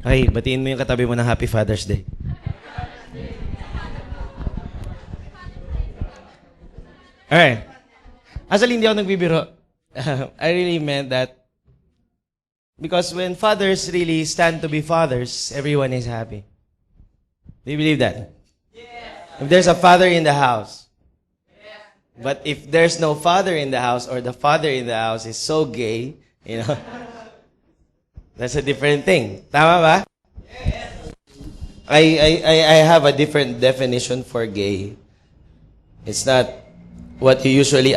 Okay, batiin mo yung katabi mo ng Happy Father's Day. Alright. Actually, hindi ako nagbibiro. I really meant that because when fathers really stand to be fathers, everyone is happy. Do you believe that? Yes. If there's a father in the house, yes. But if there's no father in the house or the father in the house is so gay, you know, that's a different thing. Tama ba? Yes. I have a different definition for gay. It's not what you usually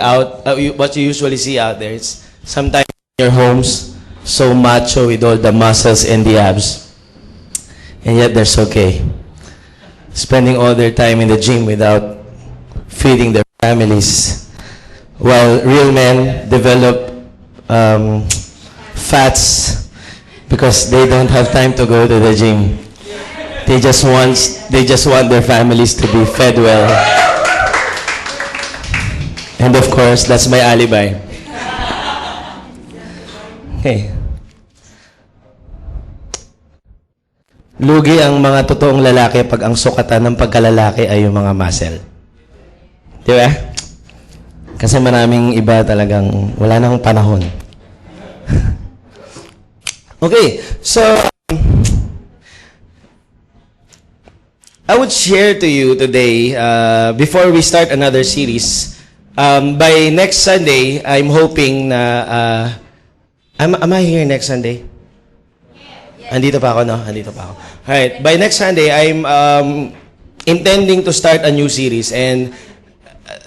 see out there. It's sometimes in your homes so macho with all the muscles and the abs, and yet they're so gay, spending all their time in the gym without feeding their families, while real men develop fats because they don't have time to go to the gym. They just want their families to be fed well. And of course, that's my alibi. Okay. Lugi ang mga totoong lalaki pag ang sukatan ng pagkalalaki ay yung mga muscle. Di ba? Kasi maraming iba talagang wala nang panahon. Okay, so I would share to you today, before we start another series, by next Sunday, I'm hoping na, am I here next Sunday? Andito pa ako, no? Andito pa ako. Alright, by next Sunday, I'm intending to start a new series, and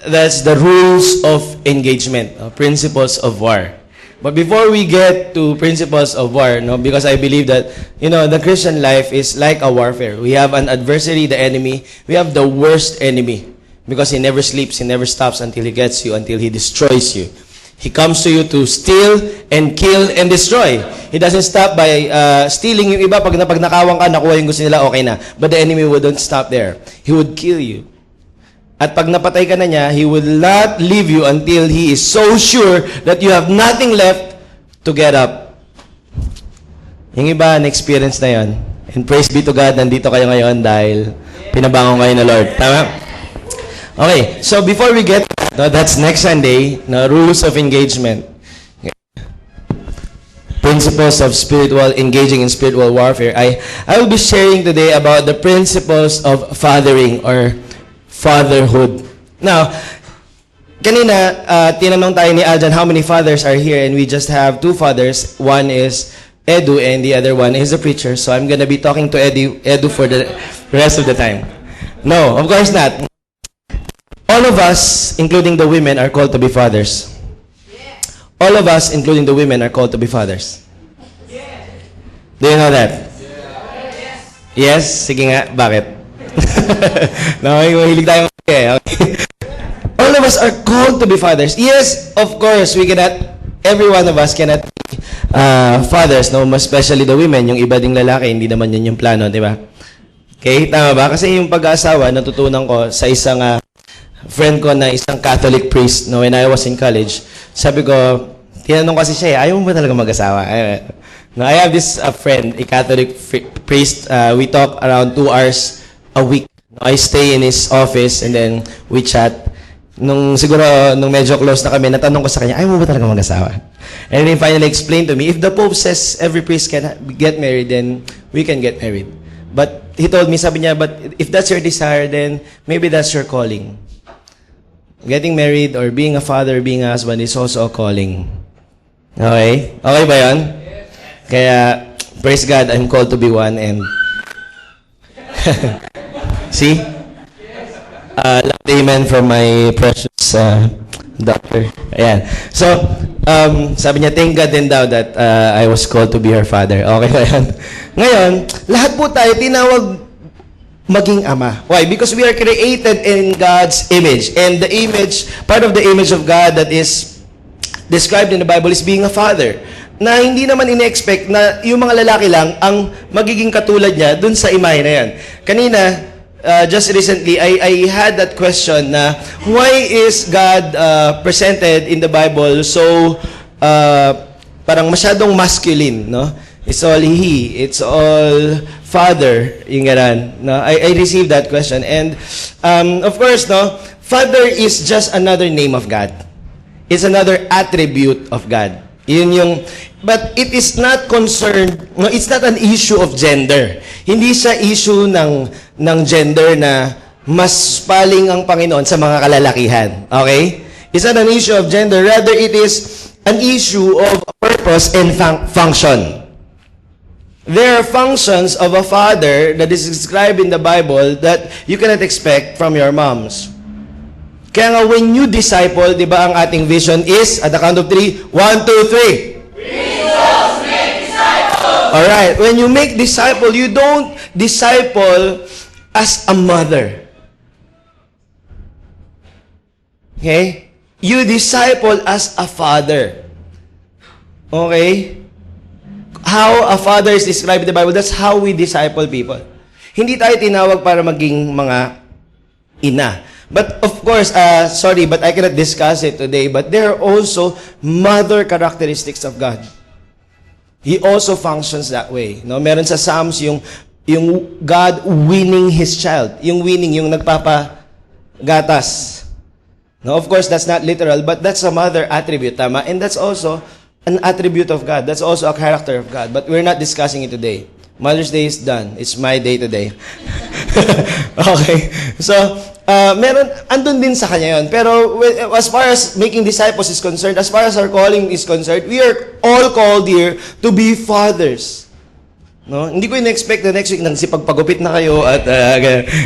that's the rules of engagement, principles of war. But before we get to principles of war, no, because I believe that, you know, the Christian life is like a warfare. We have an adversary, the enemy. We have the worst enemy because he never sleeps, he never stops until he gets you, until he destroys you. He comes to you to steal and kill and destroy. He doesn't stop by stealing yung iba. Pag nakawang ka, nakuha yung gusto nila, okay na. But the enemy wouldn't stop there. He would kill you. At pag napatay ka na niya, he will not leave you until he is so sure that you have nothing left to get up. Yung iba, na-experience na yon. And praise be to God, nandito kayo ngayon dahil pinabangon kayo na Lord. Tama? Okay, so before we get, no, that's next Sunday, no, rules of engagement. Principles of engaging in spiritual warfare. I will be sharing today about the principles of fathering or fatherhood. Now, kanina, tinanong tayo ni Aljan how many fathers are here, and we just have two fathers. One is Edu and the other one is a preacher. So I'm gonna be talking to Edu for the rest of the time. No, of course not. All of us, including the women, are called to be fathers. All of us, including the women, are called to be fathers. Do you know that? Yes? Sige nga, bakit? No, mahilig tayo. Okay. All of us are called to be fathers. Yes, of course, every one of us cannot be fathers, no? Especially the women, yung iba ding lalaki, hindi naman yun yung plano, di ba? Okay, tama ba? Kasi yung pag-aasawa, natutunan ko sa isang friend ko na isang Catholic priest, no, when I was in college. Sabi ko, tinanong kasi siya, ayaw mo ba talaga mag-asawa? No, I have this friend, a Catholic priest. We talk around 2 hours a week. I stay in his office and then we chat. Nung medyo close na kami, natanong ko sa kanya, ayaw mo ba talaga mag-asawa? And then finally explained to me, if the Pope says every priest can get married, then we can get married. But he told me, sabi niya, but if that's your desire, then maybe that's your calling. Getting married or being a father, being a husband is also a calling. Okay? Okay ba yun? Kaya, praise God, I'm called to be one, and see? Loud amen from my precious doctor. Ayan. So, sabi niya, thank God and thou that I was called to be her father. Okay ba yan? Ngayon, lahat po tayo tinawag maging ama. Why? Because we are created in God's image. And the image, part of the image of God that is described in the Bible is being a father. Na hindi naman ine-expect na yung mga lalaki lang ang magiging katulad niya dun sa imahe na yan. Kanina, just recently, I had that question na why is God presented in the Bible so parang masyadong masculine, no? It's all he. It's all father. Yung ganan. No, I received that question. And, of course, no, father is just another name of God. It's another attribute of God. Yun yung, but it is not concerned, no, it's not an issue of gender. Hindi siya issue ng gender na mas paling ang Panginoon sa mga kalalakihan. Okay? It's not an issue of gender. Rather, it is an issue of purpose and function. There are functions of a father that is described in the Bible that you cannot expect from your moms. Kaya nga, when you disciple, di ba ang ating vision is, at the count of 3, 1, 2, 3. Jesus make disciples! Alright, when you make disciple, you don't disciple as a mother. Okay? You disciple as a father. Okay? How a father is described in the Bible, that's how we disciple people. Hindi tayo tinawag para maging mga ina. But of course, sorry, but I cannot discuss it today, but there are also mother characteristics of God. He also functions that way. No? Meron sa Psalms yung God winning His child. Yung winning, yung nagpapagatas. No, of course, that's not literal, but that's a mother attribute, tama? And that's also an attribute of God. That's also a character of God. But we're not discussing it today. Mother's Day is done. It's my day today. Okay. So, andun din sa kanya yun. Pero as far as making disciples is concerned, as far as our calling is concerned, we are all called here to be fathers. No? Hindi ko in-expect na next week nagsipagpagupit na kayo at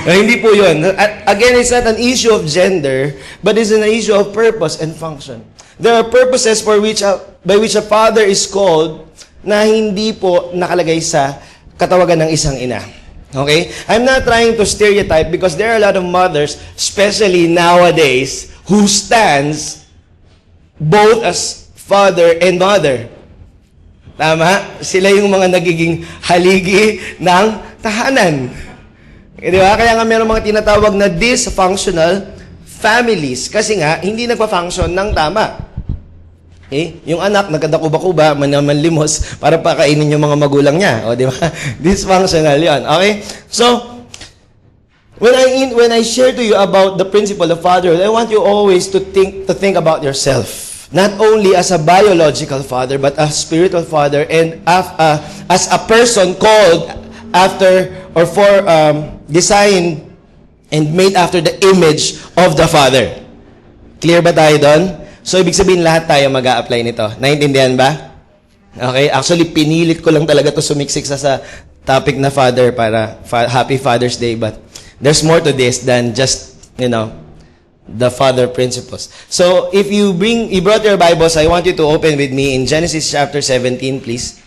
hindi po yun. Again, it's not an issue of gender, but it's an issue of purpose and function. There are purposes by which a father is called na hindi po nakalagay sa katawagan ng isang ina. Okay? I'm not trying to stereotype because there are a lot of mothers, especially nowadays, who stands both as father and mother. Tama? Sila yung mga nagiging haligi ng tahanan. Di ba? Kaya nga meron mga tinatawag na dysfunctional families. Kasi nga, hindi nagpa-function ng tama. Okay? Yung anak, nagkadakuba-kuba, manlimos, para pakainin yung mga magulang niya. O, di ba? Dysfunctional yan. Okay? So, when I share to you about the principle of fatherhood, I want you always to think about yourself. Not only as a biological father, but a spiritual father, and as a person called after or for designed and made after the image of the Father. Clear ba tayo doon? So, ibig sabihin lahat tayo mag-a-apply nito. Naintindihan ba? Okay? Actually, pinilit ko lang talaga to sumiksik sa topic na father para Happy Father's Day. But there's more to this than just, the father principles. So, if you brought your Bibles, I want you to open with me in Genesis chapter 17, please.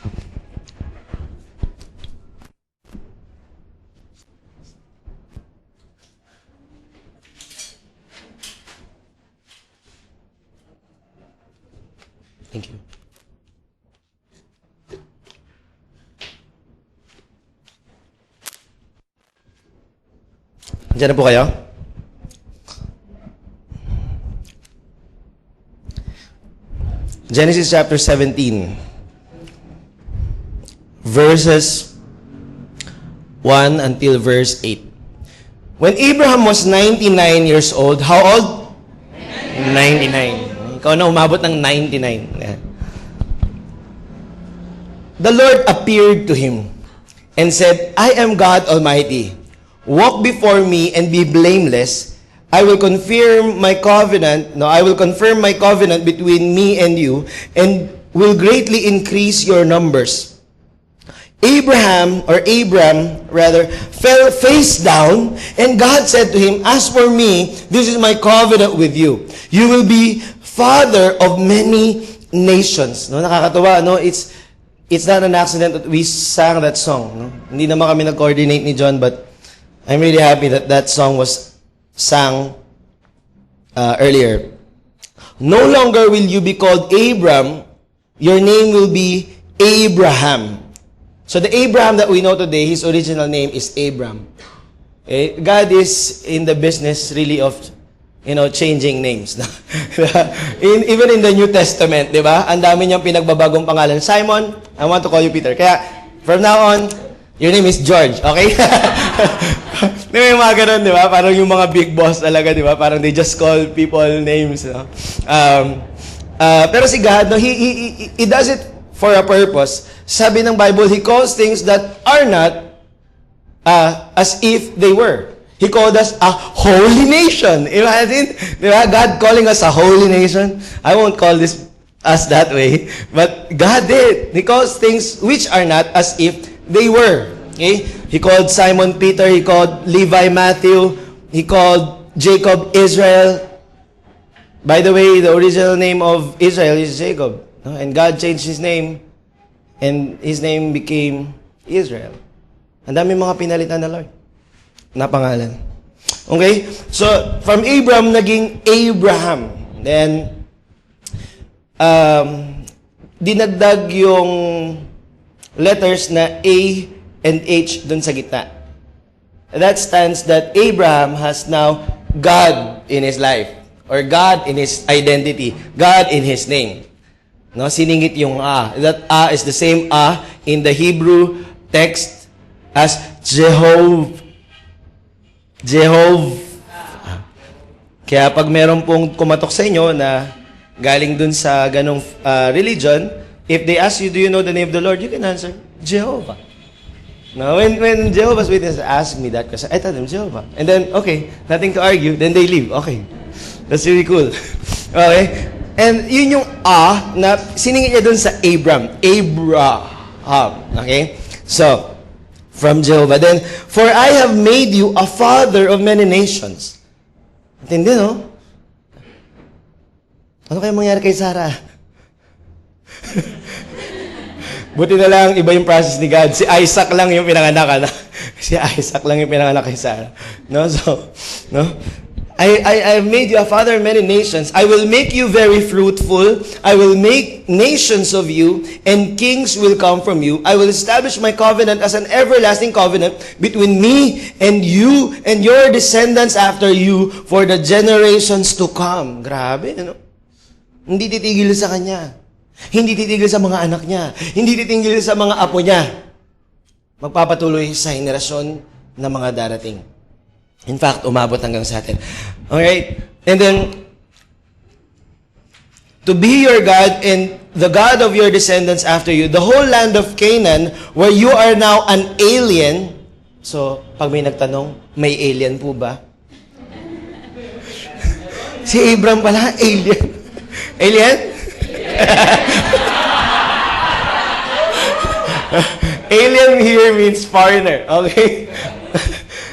Thank you. Diyan na po kayo? Genesis chapter 17, verses 1 until verse 8. When Abraham was 99 years old, how old? 99. Ikaw na umabot ng 99. The Lord appeared to him and said, I am God Almighty. Walk before me and be blameless. I will confirm my covenant between me and you, and will greatly increase your numbers. Abram fell face down, and God said to him, as for me, this is my covenant with you. You will be father of many nations. No, nakakatawa, no? It's not an accident that we sang that song. No? Hindi naman kami nag-coordinate ni John, but I'm really happy that song was sang earlier. No longer will you be called Abram, your name will be Abraham. So the Abraham that we know today, his original name is Abram. Okay? God is in the business really of, changing names. Even in the New Testament, di ba? Ang dami niyang pinagbabagong pangalan. Simon, I want to call you Peter. Kaya, from now on, your name is George, okay? May mga ganun, di ba? Parang yung mga big boss talaga, di ba? Parang they just call people names, no? Pero si God, no, he does it for a purpose. Sabi ng Bible, He calls things that are not as if they were. He called us a holy nation. Imagine, di ba? God calling us a holy nation. I won't call us that way, but God did. He calls things which are not as if they were. Okay? He called Simon Peter. He called Levi Matthew. He called Jacob Israel. By the way, the original name of Israel is Jacob. No? And God changed his name, and his name became Israel. Ang dami mga pinalitan na Lord na pangalan. Okay? So, from Abram, naging Abraham. Then, dinagdag yung letters na A and H dun sa gitna. That stands that Abraham has now God in his life, or God in his identity, God in his name. No, siningit yung A. That A is the same A in the Hebrew text as Jehovah. Kaya pag meron pong kumatok sa inyo na galing dun sa ganong religion, if they ask you, do you know the name of the Lord? You can answer, Jehovah. Now, when Jehovah's Witnesses ask me that question, I tell them, Jehovah. And then, okay, nothing to argue, then they leave. Okay. That's really cool. Okay? And yun yung A na siningit niya dun sa Abraham. Okay? So, from Jehovah. Then, for I have made you a father of many nations. Intindi, no? Ano kaya mangyari kay Sarah? Buti na lang, iba yung process ni God. Si Isaac lang yung pinanganak. Si Isaac lang yung pinanganak kay Sarah. No? So, no? I have made you a father of many nations. I will make you very fruitful. I will make nations of you, and kings will come from you. I will establish my covenant as an everlasting covenant between me and you and your descendants after you for the generations to come. Grabe, ano? Hindi titigil sa kanya. Hindi titigil sa mga anak niya. Hindi titigil sa mga apo niya. Magpapatuloy sa henerasyon na mga darating. In fact, umabot hanggang sa atin. Alright? And then, to be your God and the God of your descendants after you, the whole land of Canaan, where you are now an alien. So, pag may nagtanong, may alien po ba? Si Abraham pala, alien. Alien? Alien here means foreigner. Okay?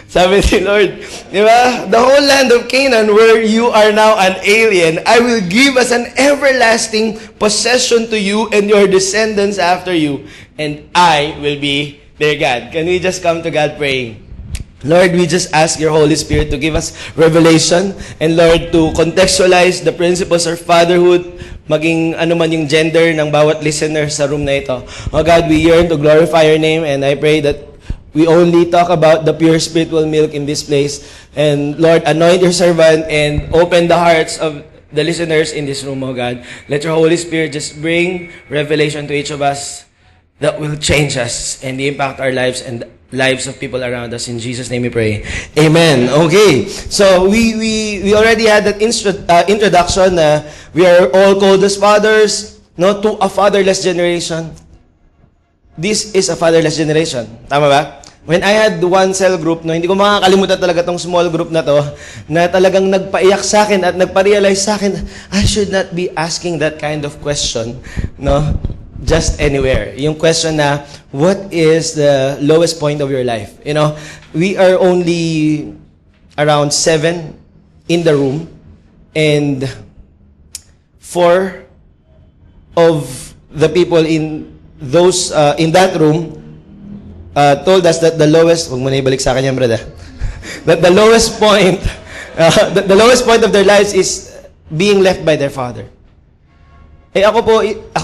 Sabi ni Lord, di ba? The whole land of Canaan, where you are now an alien, I will give as an everlasting possession to you and your descendants after you, and I will be their God. Can we just come to God praying? Lord, we just ask your Holy Spirit to give us revelation, and Lord, to contextualize the principles of fatherhood, maging ano man yung gender ng bawat listener sa room na ito. Oh God, we yearn to glorify your name, and I pray that we only talk about the pure spiritual milk in this place. And Lord, anoint your servant and open the hearts of the listeners in this room, oh God. Let your Holy Spirit just bring revelation to each of us that will change us and impact our lives and lives of people around us. In Jesus' name we pray. Amen. Okay. So we already had that introduction. We are all called as fathers, no, to a fatherless generation. This is a fatherless generation. Tama ba? When I had one cell group, no, hindi ko makakalimutan talaga tong small group na to, na talagang nagpaiyak sa akin at nagpa-realize sa akin, I should not be asking that kind of question, no? Just anywhere. Yung question na, what is the lowest point of your life? You know, we are only around 7 in the room, and 4 of the people in those in that room told us that the lowest, huwag mo na ibalik sa akin yan, brother, that the lowest point, the lowest point of their lives is being left by their father. Ako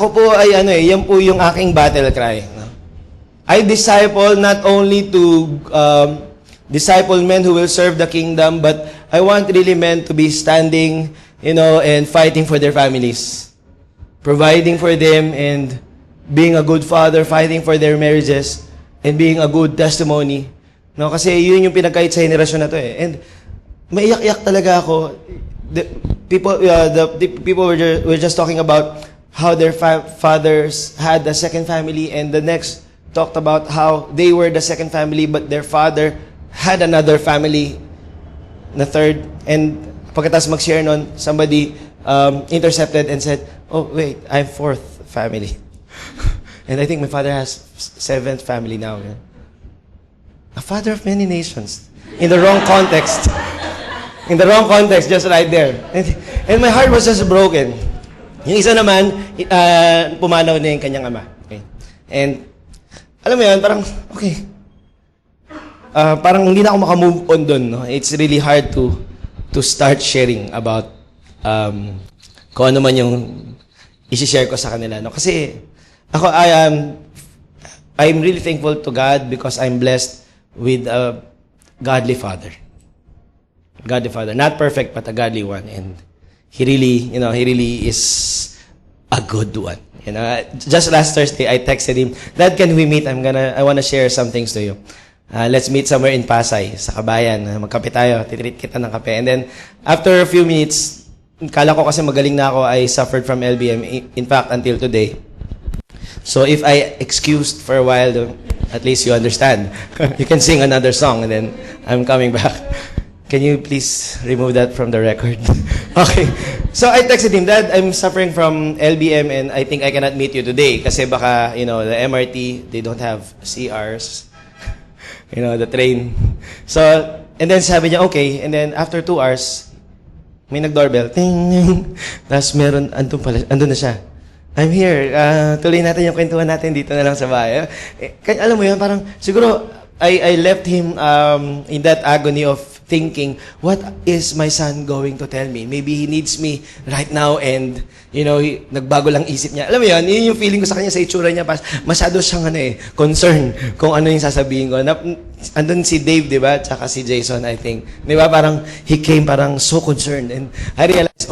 po ay yan po yung aking battle cry. No? I disciple not only to disciple men who will serve the kingdom, but I want really men to be standing, you know, and fighting for their families, providing for them, and being a good father, fighting for their marriages, and being a good testimony. No, kasi yun yung pinagkait sa henerasyon na to eh. And maiyak-iyak talaga ako. The people were just talking about how their fathers had a second family, and the next talked about how they were the second family but their father had another family na third. And pagkatapos mag-share nun, somebody intercepted and said, "Oh, wait, I'm fourth family." And I think my father has seventh family now. Yeah? A father of many nations. In the wrong context. In the wrong context, just right there. And my heart was just broken. Yung isa naman, pumanaw na yung kanyang ama. Okay? And, alam mo yun, parang, okay. Parang hindi na ako makamove on dun. No? It's really hard to start sharing about kung ano man yung isi-share ko sa kanila. No? Kasi, ako, I'm really thankful to God because I'm blessed with a godly father. Godly father. Not perfect, but a godly one. And he really is a good one. You know, just last Thursday, I texted him, "Dad, can we meet? I want to share some things to you. Let's meet somewhere in Pasay, sa Kabayan. Magkape tayo, titreat kita ng kape." And then, after a few minutes, kala ko kasi magaling na ako, I suffered from LBM. In fact, until today. So if I excused for a while, at least you understand. You can sing another song and then I'm coming back. Can you please remove that from the record? Okay. So I texted him, "Dad, I'm suffering from LBM and I think I cannot meet you today kasi baka, the MRT, they don't have CRs. The train." So, and then sabi niya, okay. And then after 2 hours, may nag-doorbell. Ting! Tapos andun na siya. "I'm here. Tuloy natin yung kwentuhan natin dito na lang sa bahay." Alam mo yun, parang siguro I left him in that agony of thinking, what is my son going to tell me? Maybe he needs me right now and, nagbago lang isip niya. Alam mo yun yung feeling ko sa kanya sa itsura niya. Masyado siyang concern kung ano yung sasabihin ko. Andun si Dave, di ba? Tsaka si Jason, I think. Di ba? Parang he came parang so concerned. And I realized,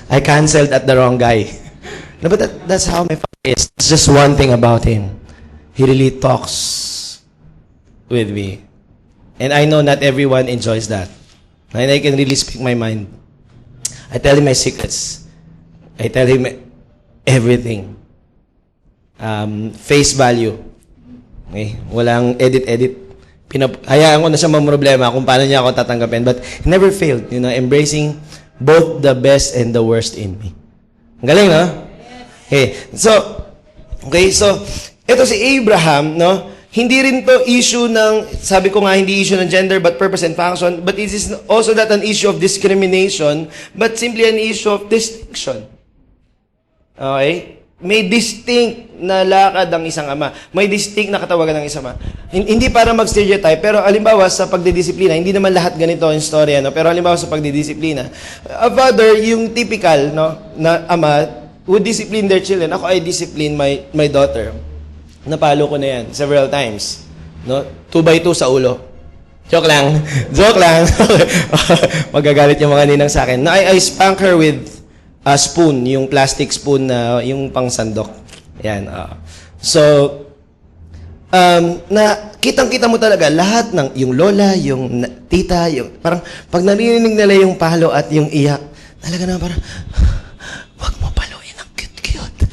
I canceled at the wrong guy. No, but that's how my father is. It's just one thing about him. He really talks with me. And I know not everyone enjoys that. And I can really speak my mind. I tell him my secrets. I tell him everything. Face value. Okay? Walang edit-edit. Hayaan ko na siya mamroblema kung paano niya ako tatanggapin. But he never failed. Embracing both the best and the worst in me. Ang galing, no? Okay, so, ito si Abraham, no? Hindi rin to issue sabi ko nga, hindi issue ng gender, but purpose and function, but it is also not an issue of discrimination, but simply an issue of distinction. Okay? May distinct na lakad ang isang ama. May distinct na katawagan ng isang ama. Hindi para mag-stereotype, pero halimbawa sa pagdidisiplina, hindi naman lahat ganito ang istorya, no? Pero halimbawa sa pagdidisiplina, a father, yung typical, no, na ama, would discipline their children. Ako, I discipline my daughter. Napalo ko na yan several times. No? 2x2 sa ulo. Joke lang. Joke lang. Magagalit yung mga ninang sa akin. No, I spank her with a spoon, yung plastic spoon na yung pang sandok. Yan. So, na kitang-kita mo talaga lahat ng yung lola, yung tita, yung parang pag narinig nila yung palo at yung iyak, talaga na parang wag mo paluin ang cute-cute.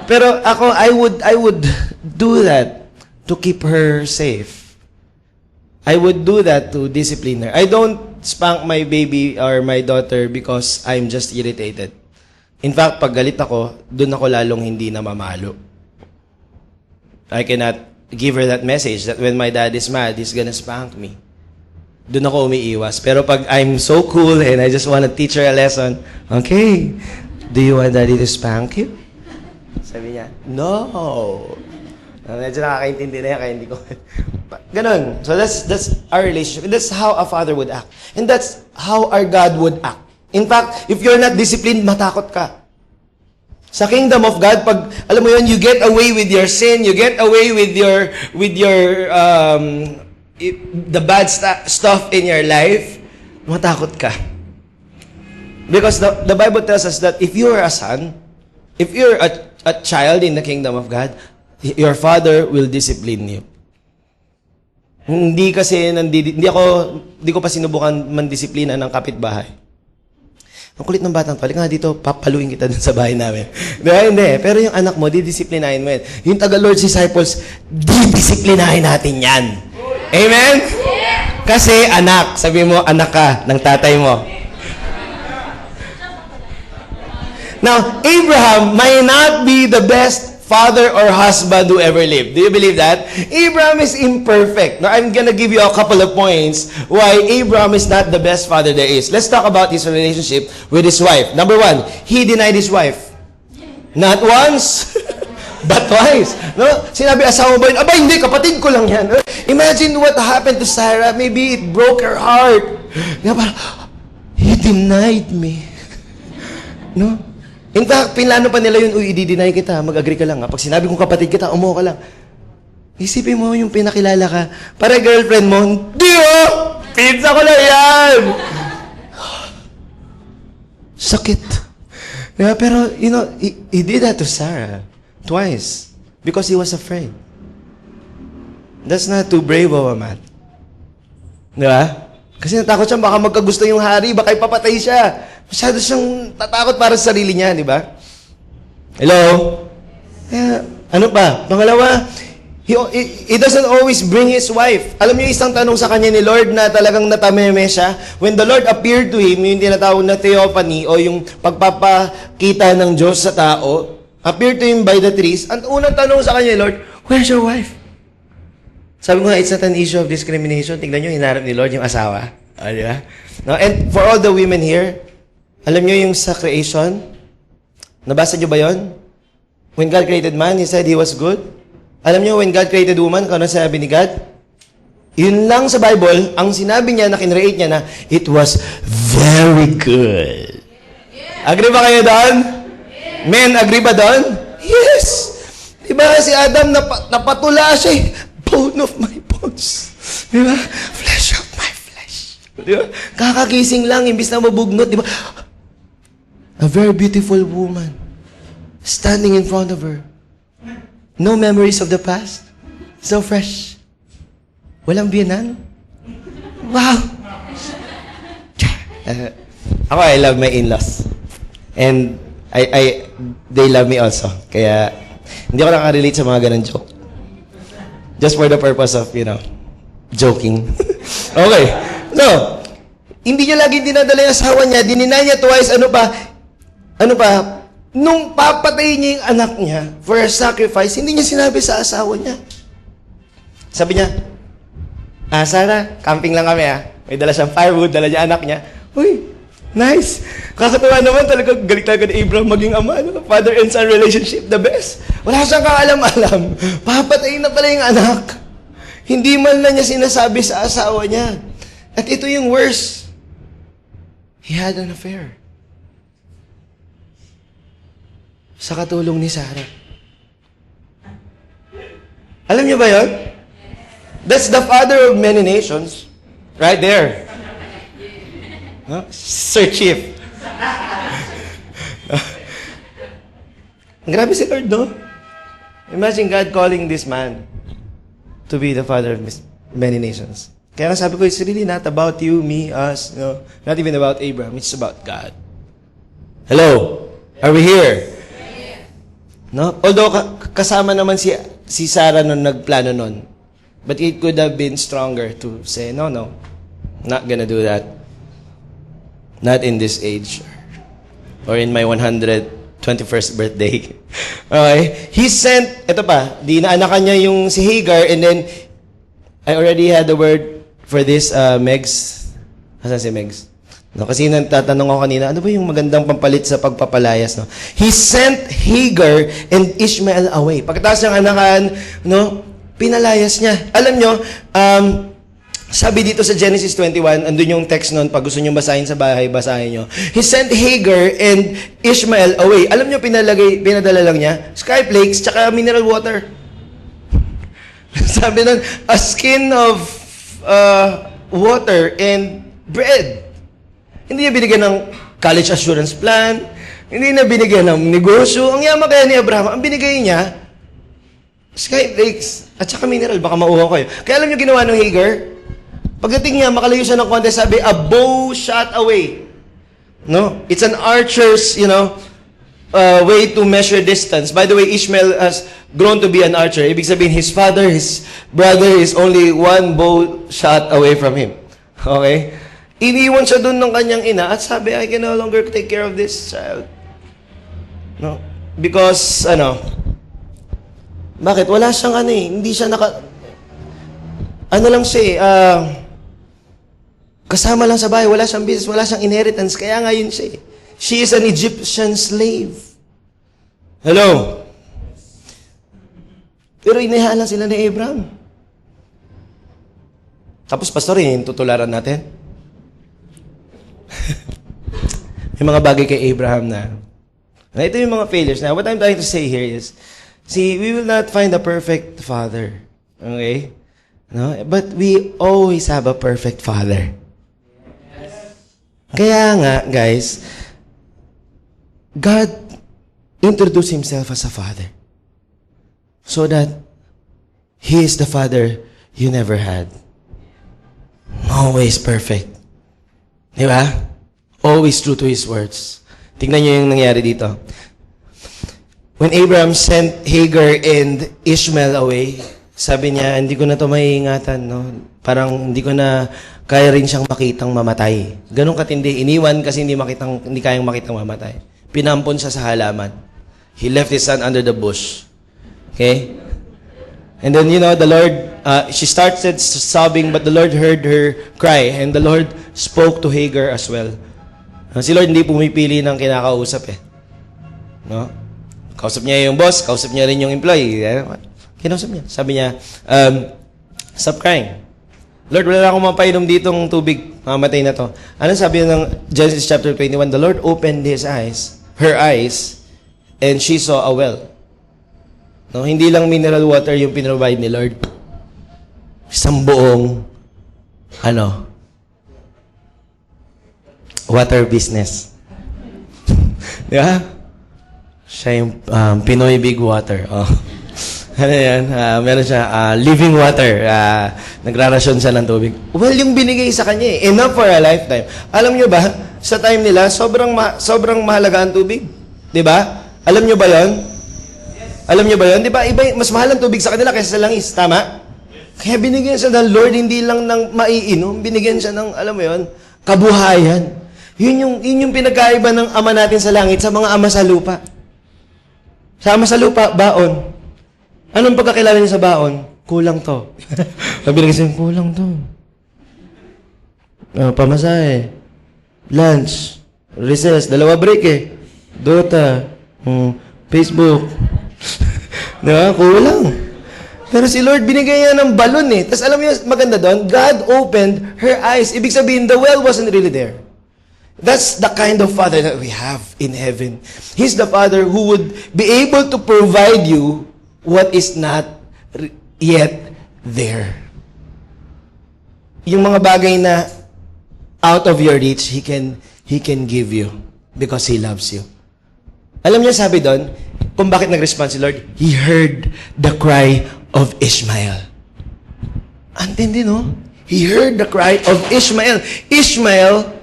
Pero ako, I would do that to keep her safe. I would do that to discipline her. I don't spank my baby or my daughter because I'm just irritated. In fact, pag galit ako, dun ako lalong hindi na mamalo. I cannot give her that message that when my dad is mad, he's gonna spank me. Dun ako umiiwas. Pero pag I'm so cool and I just wanna teach her a lesson, okay, do you want daddy to spank you? Sabi niya, no. Medyo nakakaintindi na yan, kaya hindi ko. Ganon. So that's our relationship. And that's how a father would act. And that's how our God would act. In fact, if you're not disciplined, matakot ka. Sa kingdom of God, pag, alam mo yun, you get away with your sin, you get away with the bad stuff in your life, matakot ka. Because the Bible tells us that if you are a son, if you're a child in the kingdom of God, your father will discipline you. Hindi kasi, hindi ko pa sinubukan mandisiplina ng kapitbahay. Ang kulit ng batang to, halika nga dito, papaluin kita dun sa bahay namin. Hindi. Pero yung anak mo, didisiplinahin mo yan. Yung taga-Lord's disciples, didisiplinahin natin yan. Amen? Kasi anak, sabi mo, anak ka ng tatay mo. Now, Abraham might not be the best father or husband who ever lived. Do you believe that? Abraham is imperfect. Now, I'm gonna give you a couple of points why Abraham is not the best father there is. Let's talk about his relationship with his wife. Number one, he denied his wife. Not once, but twice. No? Sinabi, asawa ba yun? Aba, hindi, kapatid ko lang yan. Imagine what happened to Sarah. Maybe it broke her heart. He denied me. No? In fact, pinlano pa nila yun, i-deny kita, mag-agree ka lang. Pag sinabi kong kapatid kita, umuha ka lang. Isipin mo yung pinakilala ka. Para girlfriend mo, di oh! Pizza ko lang yan! Sakit. Diba? Pero, he did that to Sarah. Twice. Because he was afraid. That's not too brave of a man. Diba? Kasi natakot siya, baka magkagusto yung hari, baka ipapatay siya. Masyado siyang tatakot para sa sarili niya, di ba? Hello? Ano pa? Pangalawa, he doesn't always bring his wife. Alam niyo isang tanong sa kanya ni Lord na talagang natameme siya? When the Lord appeared to him, yung tinatawag na theophany o yung pagpapakita ng Diyos sa tao, appeared to him by the trees, ang unang tanong sa kanya ni Lord, where's your wife? Sabi ko nga, it's not an issue of discrimination. Tingnan niyo, hinarap ni Lord yung asawa. Di ba? No? And for all the women here, alam niyo yung sa creation? Nabasa niyo ba yon? When God created man, He said He was good. Alam niyo, when God created woman, kung ano sabi ni God? Yun lang sa Bible, ang sinabi niya, na kinreate niya na, it was very good. Agree ba kayo doon? Men, agree ba doon? Yes! Diba si Adam, napatula siya, bone of my bones. Diba? Flesh of my flesh. Diba? Kakagising lang, imbis na mabugnot, diba? A very beautiful woman standing in front of her. No memories of the past. So fresh. Walang biyanan. Wow! Ako, I love my in-laws. And they love me also. Kaya, hindi ako nakarelate sa mga ganun joke. Just for the purpose of, joking. Okay. So, hindi niya laging dinadala yung asawa niya. Dininay niya twice. Ano pa? Nung papatayin niya yung anak niya for a sacrifice, hindi niya sinabi sa asawa niya. Sabi niya, Sarah, camping lang kami May dala siyang firewood, dala niya anak niya. Uy, nice. Kakatawa naman talaga, galit talaga ni Abraham maging ama. Father and son relationship, the best. Wala siyang kaalam-alam. Papatayin na pala yung anak. Hindi man lang niya sinasabi sa asawa niya. At ito yung worst. He had an affair. Sa katulong ni Sarah. Alam niyo ba yun? That's the father of many nations. Right there. Huh? Sir Chief. Grabe si Lord, no? Imagine God calling this man to be the father of many nations. Kaya nga sabi ko, it's really not about you, me, us. No? Not even about Abraham. It's about God. Hello? Are we here? No? Although kasama naman si Sarah nung nagplano nun. But it could have been stronger to say, no, not gonna do that. Not in this age. Or in my 121st birthday. Okay? He sent, ito pa, dinaanakan niya yung si Hagar, and then, I already had the word for this, Megs. Asan si Megs? No, kasi nagtatanong ako kanina, ano ba yung magandang pampalit sa pagpapalayas? No? He sent Hagar and Ishmael away. Pagkatapos ng anakan, pinalayas niya. Alam nyo, sabi dito sa Genesis 21, andun yung text nun, pag gusto nyo basahin sa bahay, basahin nyo. He sent Hagar and Ishmael away. Alam nyo, pinadala lang niya, sky flakes, tsaka mineral water. Sabi nun, a skin of water and bread. Hindi niya binigyan ng college assurance plan, Hindi na binigyan ng negosyo. Ang yaman kaya ni Abraham, ang binigay niya, skyflakes, at saka mineral, baka mauhaw kayo. Kaya alam niyo ginawa ng Hagar? Pagdating niya, makalayo siya ng konti, sabi, a bow shot away. No? It's an archer's, way to measure distance. By the way, Ishmael has grown to be an archer. Ibig sabihin, his father, his brother is only one bow shot away from him. Okay? Iniwan siya dun ng kanyang ina at sabi, I can no longer take care of this child. No? Because, bakit? Wala siyang hindi siya lang siya kasama lang sa bahay, wala siyang business, wala siyang inheritance, kaya nga yun siya. She is an Egyptian slave. Hello? Pero inihayaan lang sila ni Abraham. Tapos, pastorin, tutularan natin. May mga bagay kay Abraham na ito yung mga failures na. What I'm trying to say here is, see, we will not find a perfect father. Okay? No? But we always have a perfect father. Kaya nga, guys, God introduced Himself as a father. So that He is the father you never had. Always perfect. Di ba? Always true to His words. Tingnan niyo yung nangyari dito. When Abraham sent Hagar and Ishmael away, sabi niya, hindi ko na ito maiingatan. No? Parang hindi ko na kaya rin siyang makitang mamatay. Ganun katindi. Iniwan kasi hindi kayang makitang mamatay. Pinampon siya sa halaman. He left his son under the bush. Okay? And then, the Lord, she started sobbing, but the Lord heard her cry. And the Lord spoke to Hagar as well. Si Lord hindi pumipili ng kinakausap eh. No? Kausap niya yung boss, kausap niya rin yung employee. Kinausap niya. Sabi niya, stop crying. Lord, wala na akong mapainom ditong tubig. Mamatay na to. Ano sabi ng Genesis chapter 21? The Lord opened her eyes, and she saw a well. No, hindi lang mineral water yung pinrovide ni Lord. Isang buong, water business. Di ba? Siya yung Pinoy Big Water. Oh. Ano yan? Meron siya, living water. Nagrarasyon siya ng tubig. Well, yung binigay sa kanya, enough for a lifetime. Alam nyo ba, sa time nila, sobrang mahalaga ang tubig. Di ba? Alam nyo ba yon? Alam nyo ba yon? Di ba? Mas mahal ang tubig sa kanila kaysa sa langis. Tama? Kaya binigyan siya ng Lord, hindi lang ng maiinom. Binigyan siya ng, alam mo yon, kabuhayan. Yun yung pinagkaiba ng ama natin sa langit sa mga ama sa lupa. Sa ama sa lupa, baon. Anong pagkakilala niya sa baon? Kulang to. Sabi na kasi, kulang to. Pamasahe. Lunch. Recess. 2 break eh. Dota. Facebook. Diba? Kulang. Pero si Lord, binigay niya ng balon eh. Tapos alam niyo, maganda doon, God opened her eyes. Ibig sabihin, the well wasn't really there. That's the kind of Father that we have in heaven. He's the Father who would be able to provide you what is not yet there. Yung mga bagay na out of your reach, He can give you because He loves you. Alam niyo sabi doon, kung bakit nag-respond si Lord? He heard the cry of Ishmael. Antindi, no? He heard the cry of Ishmael. Ishmael,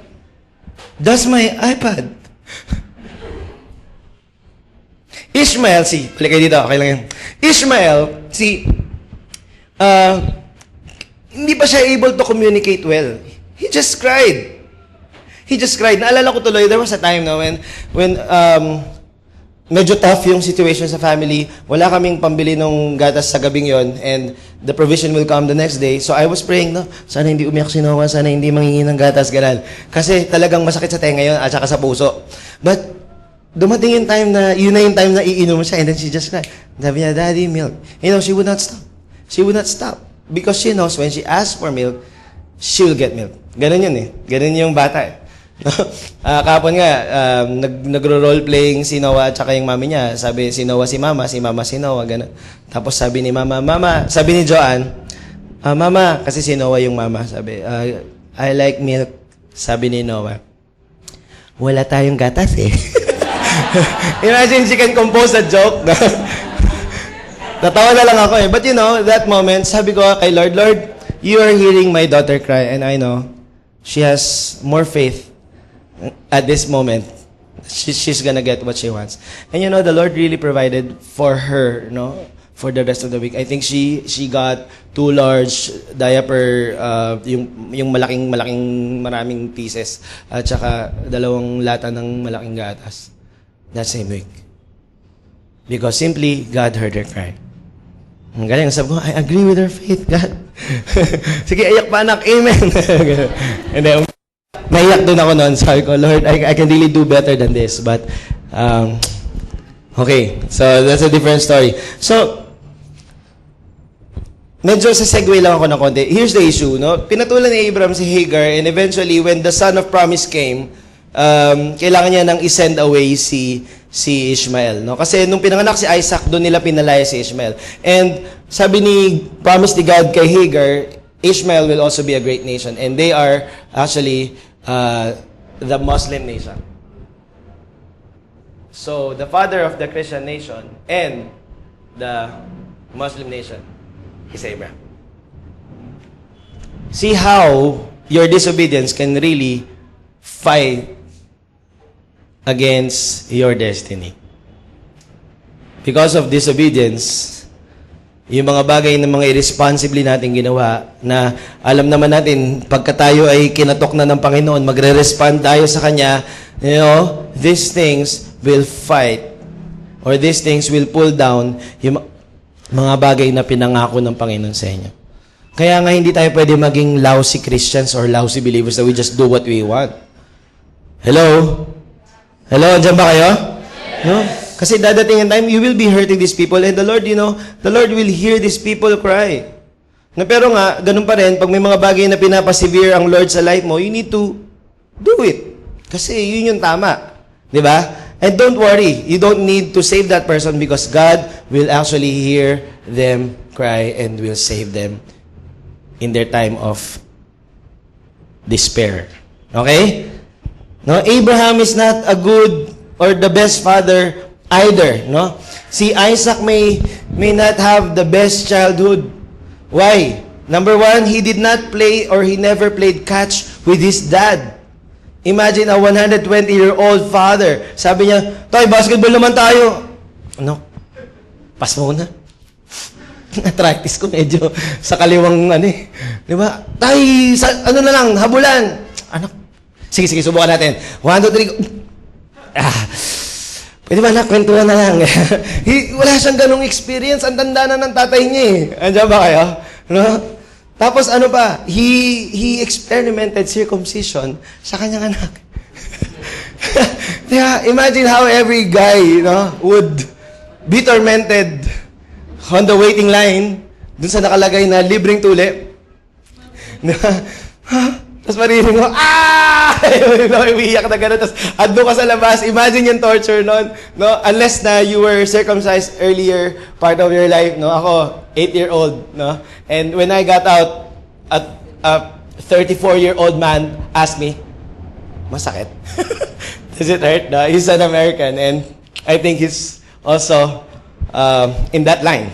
that's my iPad. Ishmael, balik kayo dito, okay lang yan. Ishmael, hindi pa siya able to communicate well. He just cried. Naalala ko tuloy, there was a time na when medyo tough yung situation sa family. Wala kaming pambili ng gatas sa gabing yon, and the provision will come the next day. So I was praying, sana hindi umiyak si Noah, sana hindi mangingi ng gatas, ganun. Kasi talagang masakit sa tenga yon at saka sa puso. But dumating yung time na, yun na yung time na iinom siya, and then she just cried. Sabi niya, Daddy, milk. She would not stop. She would not stop. Because she knows when she asks for milk, she will get milk. Ganun yun eh. Ganun yung bata eh. Kapon nga, nagro-role-playing si Noah at saka yung mami niya. Sabi si Noah si Mama si Noah, ganun. Tapos sabi ni sabi ni Joanne, Mama, kasi si Noah yung mama, sabi, I like milk. Sabi ni Noah, wala tayong gatas eh. Imagine she can compose a joke. Natawa na lang ako eh. But you know, that moment, sabi ko kay Lord, Lord, you are hearing my daughter cry and I know she has more faith at this moment. She's gonna get what she wants. And you know, the Lord really provided for her, no? For the rest of the week. I think she got 2 large diaper, yung malaking maraming pieces at saka 2 lata ng malaking gatas that same week. Because simply, God heard her cry. Ang galing. Sabi ko, I agree with her faith, God. Sige, ayak pa anak. Amen. And then, naiyak doon ako noon. Sabi ko, Lord, I can really do better than this. But, okay. So, that's a different story. So, medyo sa segue lang ako ng konti. Here's the issue, no? Pinatulan ni Abraham si Hagar and eventually, when the son of promise came, kailangan niya nang i-send away si Ishmael, no? Kasi nung pinanganak si Isaac, doon nila pinalaya si Ishmael. And sabi promise ni God kay Hagar, Ishmael will also be a great nation. And they are actually the Muslim nation. So, the father of the Christian nation and the Muslim nation is Abraham. See how your disobedience can really fight against your destiny. Because of disobedience, yung mga bagay na mga irresponsibly natin ginawa, na alam naman natin, pagka tayo ay kinatok na ng Panginoon, magre-respond tayo sa Kanya, you know, these things will fight, or these things will pull down yung mga bagay na pinangako ng Panginoon sa inyo. Kaya nga hindi tayo pwede maging lousy Christians or lousy believers that we just do what we want. Hello? Hello, andyan ba kayo? Yes. No? Kasi dadating ang time, you will be hurting these people and the Lord, you know, the Lord will hear these people cry. Na pero nga, ganun pa rin, pag may mga bagay na pinapasevere ang Lord sa life mo, you need to do it. Kasi yun yung tama. Di ba? And don't worry, you don't need to save that person because God will actually hear them cry and will save them in their time of despair. Okay? No, Abraham is not a good or the best father either, no? Si Isaac may not have the best childhood. Why? Number 1, he did not play or he never played catch with his dad. Imagine a 120-year-old father. Sabi niya, "Tay, basketball naman tayo." Ano? Pas muna. Arthritis ko medyo sa kaliwang Di ba? "Tay, ano na lang, habulan." Anak, sige, subukan natin. 1, 2, 3, go. Pwede ba na, kwentuhan na lang. Wala siyang ganong experience. Ang tanda na ng tatay niya eh. Andiyan ba kayo? No? Tapos ano pa? He experimented circumcision sa kanyang anak. Yeah, imagine how every guy, would be tormented on the waiting line dun sa nakalagay na libreng tuli. Tapos maririnig mo, umiiyak na gano'n. Tapos ando ka sa labas. Imagine yung torture nun. No? Unless na you were circumcised earlier part of your life. No? Ako, 8-year-old. No? And when I got out, a 34-year-old man asked me, "Masakit?" Does it hurt? No? He's an American. And I think he's also in that line.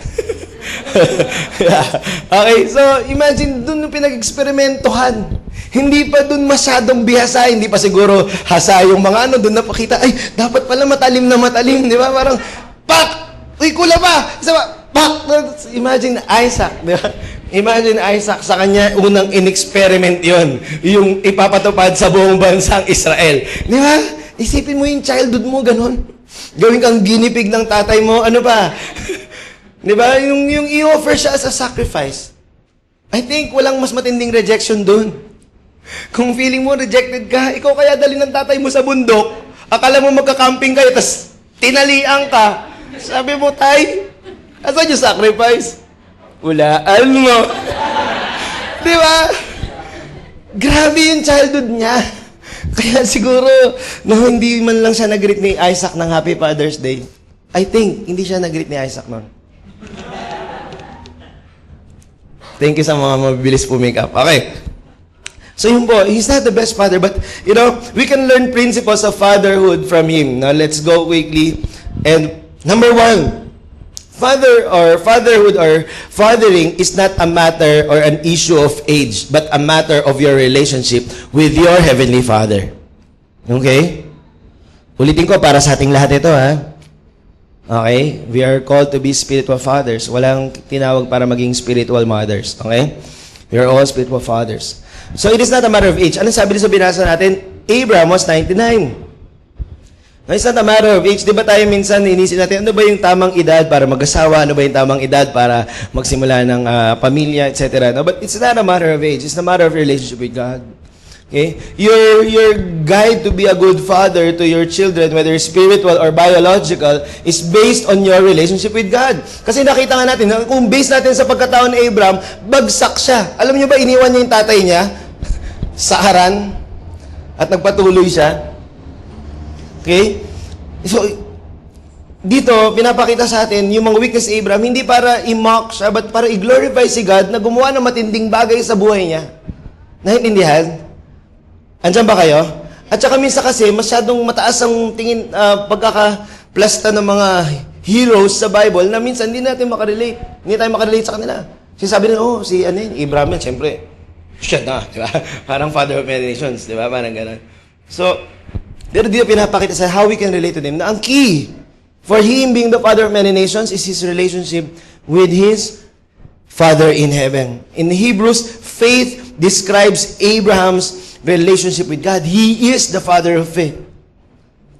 Yeah. Okay, so imagine dun yung pinag-eksperimentohan. Hindi pa dun masyadong bihasa, hindi pa siguro hasa yung mga dun napakita, ay, dapat pala matalim na matalim, di ba? Parang, pak! Uy, kula pa! Isa pa, pak! Imagine Isaac, di ba? Imagine Isaac, sa kanya unang in-experiment yon, yung ipapatupad sa buong bansang Israel. Di ba? Isipin mo yung childhood mo, ganun. Gawin kang ginipig ng tatay mo, ano pa? Di ba? Yung i-offer siya as a sacrifice. I think walang mas matinding rejection dun. Kung feeling mo rejected ka, ikaw kaya dali ng tatay mo sa bundok, akala mo magka-camping kayo, tas tinalian ka. Sabi mo, "Tay, asan yung sacrifice?" Ulaan mo. Di ba? Grabe yung childhood niya. Kaya siguro, hindi man lang siya nag-greet ni Isaac ng Happy Father's Day. I think, hindi siya nag-greet ni Isaac noon. Thank you sa mga mabilis pumake up. Okay. So yun po, he's not the best father, but we can learn principles of fatherhood from him. Now let's go quickly. And number 1, fatherhood or fathering is not a matter or an issue of age, but a matter of your relationship with your Heavenly Father. Okay? Ulitin ko para sa ating lahat ito, ha? Okay? We are called to be spiritual fathers. Walang tinawag para maging spiritual mothers. Okay? We are all spiritual fathers. So it is not a matter of age. Anong sabi sa binasa natin? Abraham was 99. No, it's not a matter of age. Di ba tayo minsan inisip natin, ano ba yung tamang edad para mag-asawa? Ano ba yung tamang edad para magsimula ng pamilya, etc. No, but it's not a matter of age. It's a matter of relationship with God. Okay? Your guide to be a good father to your children, whether spiritual or biological, is based on your relationship with God. Kasi nakita nga natin, kung based natin sa pagkatao ni Abraham, bagsak siya. Alam niyo ba, iniwan niya yung tatay niya sa Haran at nagpatuloy siya. Okay? So, dito, pinapakita sa atin yung mga weakness ni Abraham, hindi para i-mock siya, but para i-glorify si God na gumawa ng matinding bagay sa buhay niya. Naintindihan? Andiyan ba kayo? At saka minsan kasi, masyadong mataas ang tingin, pagkakaplasta ng mga heroes sa Bible na minsan hindi natin makarelate. Hindi tayo makarelate sa kanila. Sabi nila, si Abraham yan, siyempre, siya na, di ba? Parang father of many nations, di ba? Parang gano'n. So, pero dito pinapakita sa how we can relate to them na ang key for him being the father of many nations is his relationship with his Father in heaven. In Hebrews, faith describes Abraham's relationship with God. He is the father of faith.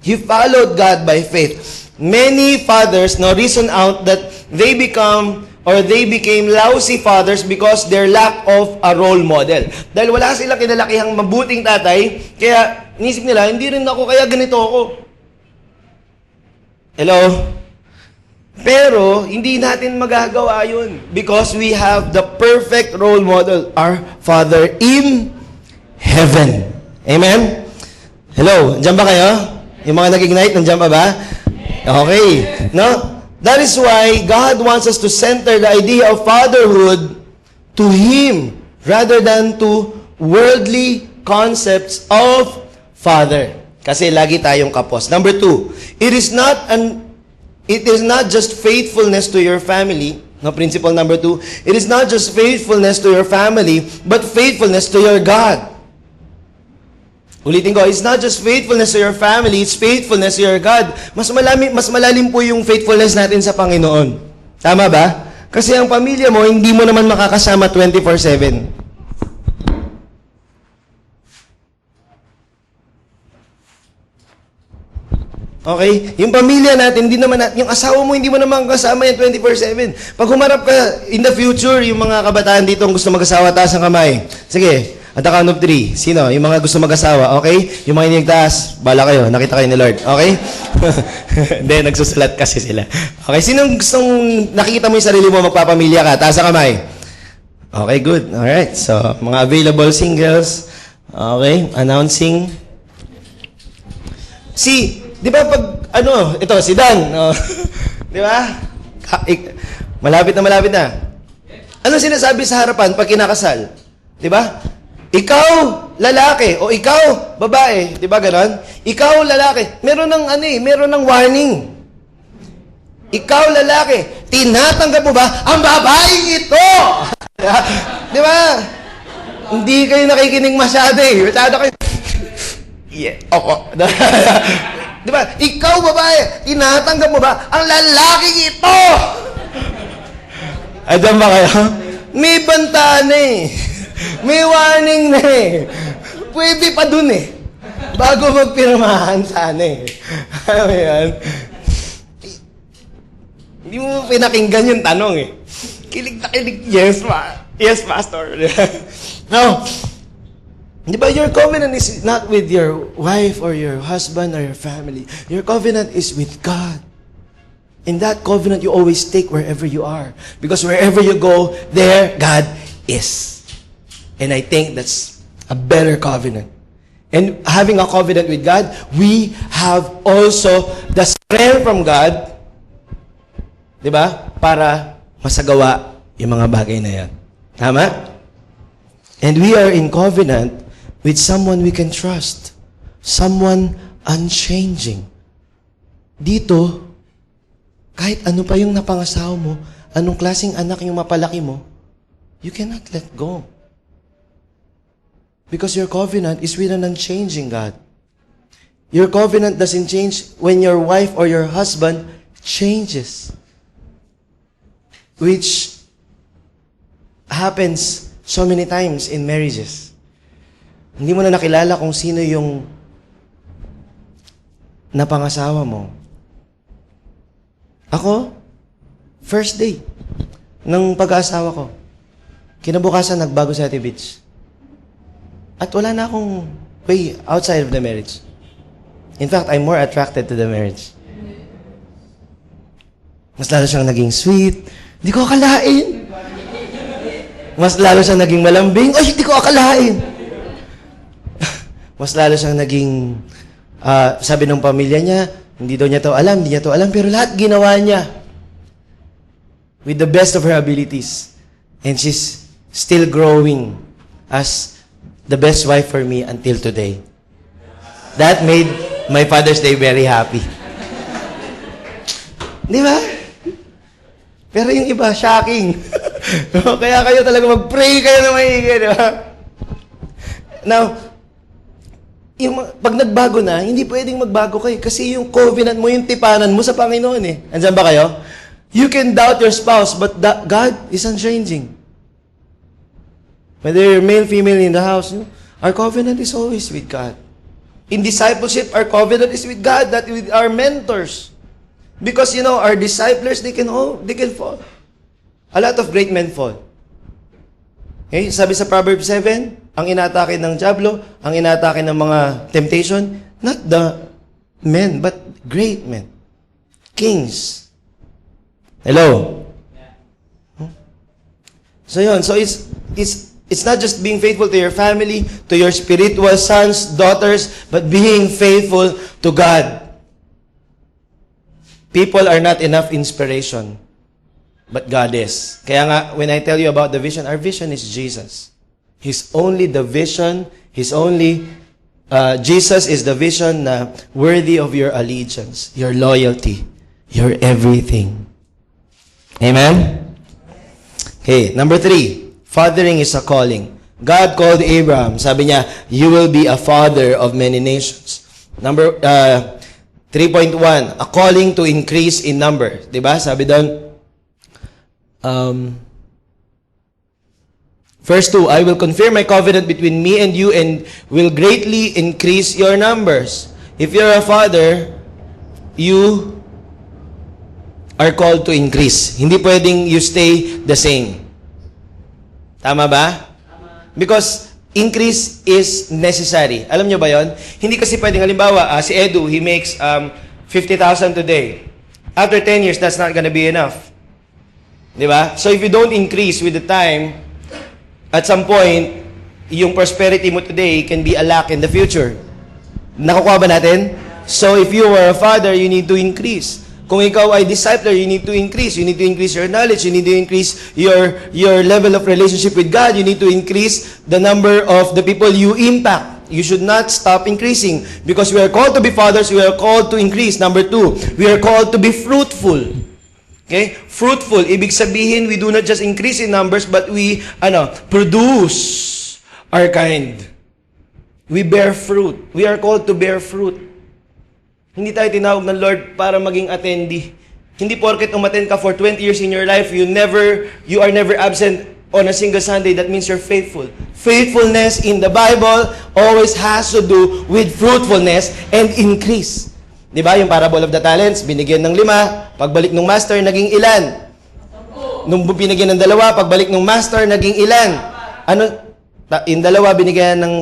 He followed God by faith. Many fathers now reason out that they became lousy fathers because their lack of a role model. Dahil wala silang kinalakihang mabuting tatay, kaya inisip nila, hindi rin ako, kaya ganito ako. Hello? Pero, hindi natin magagawa yun because we have the perfect role model, our Father in heaven. Amen? Hello? Nandiyan ba kayo? Yung mga nag-ignite, nandiyan pa ba? Okay. No? That is why God wants us to center the idea of fatherhood to Him rather than to worldly concepts of father. Kasi lagi tayong kapos. Number 2, it is not just faithfulness to your family. No, principle number 2, it is not just faithfulness to your family, but faithfulness to your God. Ulitin ko, it's not just faithfulness to your family, it's faithfulness to your God. Mas malalim po yung faithfulness natin sa Panginoon. Tama ba? Kasi ang pamilya mo, hindi mo naman makakasama 24/7. Okay? Yung pamilya natin, yung asawa mo, hindi mo naman kasama yan 24/7. Pag humarap ka in the future, yung mga kabataan dito ang gusto mag-asawa, taas ang kamay. Sige. At the count of 3. Sino? Yung mga gusto mag-asawa, okay? Yung mga inigtaas, bala kayo, nakita kayo ni Lord, okay? Hindi, nagsusulat kasi sila. Okay, sinong gustong nakikita mo yung sarili mo, magpapamilya ka? Taas ang kamay. Okay, good. Alright, so, mga available singles, okay, announcing. Di ba pag, ito, si Dan, di ba? Malapit na. Ano sinasabi sa harapan pag kinakasal? Di ba? Ikaw, lalaki, o ikaw, babae. Di ba ganon? Ikaw, lalaki. Meron ng warning. Ikaw, lalaki, tinatanggap mo ba ang babaeng ito? Di ba? Hindi kayo nakikinig masyado eh. Masyado kayo. Yeah. Oo. Di ba? Ikaw, babae, tinatanggap mo ba ang lalaking ito? Ayan ba kayo? May banta na eh. May warning na eh. Pwede pa dun eh. Bago magpirmahan sana eh. Alam mo yan? Hindi mo pinakinggan yung tanong eh. Kilig na kilig. Yes, Pastor. Now, di ba your covenant is not with your wife or your husband or your family. Your covenant is with God. In that covenant, you always take wherever you are. Because wherever you go, there God is. And I think that's a better covenant. And having a covenant with God, we have also the strength from God, di ba? Para masagawa yung mga bagay na yan. Tama? And we are in covenant with someone we can trust, someone unchanging. Dito, kahit ano pa yung napangasawa mo, anong klaseng anak yung mapalaki mo, you cannot let go. Because your covenant is with an unchanging God. Your covenant doesn't change when your wife or your husband changes. Which happens so many times in marriages. Hindi mo na nakilala kung sino yung napangasawa mo. Ako, first day ng pag-aasawa ko, kinabukasan nagbago sa Ate Beach. At wala na akong way outside of the marriage. In fact, I'm more attracted to the marriage. Mas lalo siyang naging sweet. Hindi ko akalain. Mas lalo siyang naging malambing. Ay, hindi ko akalain. Mas lalo siyang naging, sabi ng pamilya niya, hindi daw niya to alam, pero lahat ginawa niya with the best of her abilities. And she's still growing as the best wife for me until today. That made my Father's Day very happy. Di ba? Pero yung iba, shocking. Kaya kayo talaga mag-pray kayo na maigi, di ba? Now, pag nagbago na, hindi pwedeng magbago kayo kasi yung covenant mo, yung tipanan mo sa Panginoon eh. Andiyan ba kayo? You can doubt your spouse, but God is unchanging. Whether you're male, female in the house, our covenant is always with God. In discipleship, our covenant is with God, not with our mentors. Because, our disciples, they can fall. A lot of great men fall. Okay? Sabi sa Proverbs 7, ang inatake ng diablo, ang inatake ng mga temptation, not the men, but great men. Kings. Hello? So yun. So it's not just being faithful to your family, to your spiritual sons, daughters, but being faithful to God. People are not enough inspiration, but God is. Kaya nga, when I tell you about the vision, our vision is Jesus. He's only the vision, Jesus is the vision na worthy of your allegiance, your loyalty, your everything. Amen? Okay, number 3. Fathering is a calling. God called Abraham. Sabi niya, you will be a father of many nations. Number 3.1, a calling to increase in number. Diba? Sabi doon, verse 2, I will confirm my covenant between me and you and will greatly increase your numbers. If you're a father, you are called to increase. Hindi pwedeng you stay the same. Tama ba? Because increase is necessary. Alam nyo ba yon? Hindi kasi pwedeng, halimbawa, si Edu, he makes 50,000 today. After 10 years, that's not gonna be enough. Di ba? So if you don't increase with the time, at some point, yung prosperity mo today can be a lack in the future. Nakukuha ba natin? So if you are a father, you need to increase. Kung ikaw ay discipler, you need to increase. You need to increase your knowledge. You need to increase your level of relationship with God. You need to increase the number of the people you impact. You should not stop increasing. Because we are called to be fathers, we are called to increase. Number 2, we are called to be fruitful. Okay? Fruitful. Ibig sabihin, we do not just increase in numbers, but we produce our kind. We bear fruit. We are called to bear fruit. Hindi tayo tinawag ng Lord para maging attendee. Hindi porket umattend ka for 20 years in your life, you are never absent on a single Sunday. That means you're faithful. Faithfulness in the Bible always has to do with fruitfulness and increase. Di ba? Yung parable of the talents, binigyan ng 5, pagbalik ng master, naging ilan? Nung binigyan ng 2, pagbalik ng master, naging ilan? Yung 2, binigyan ng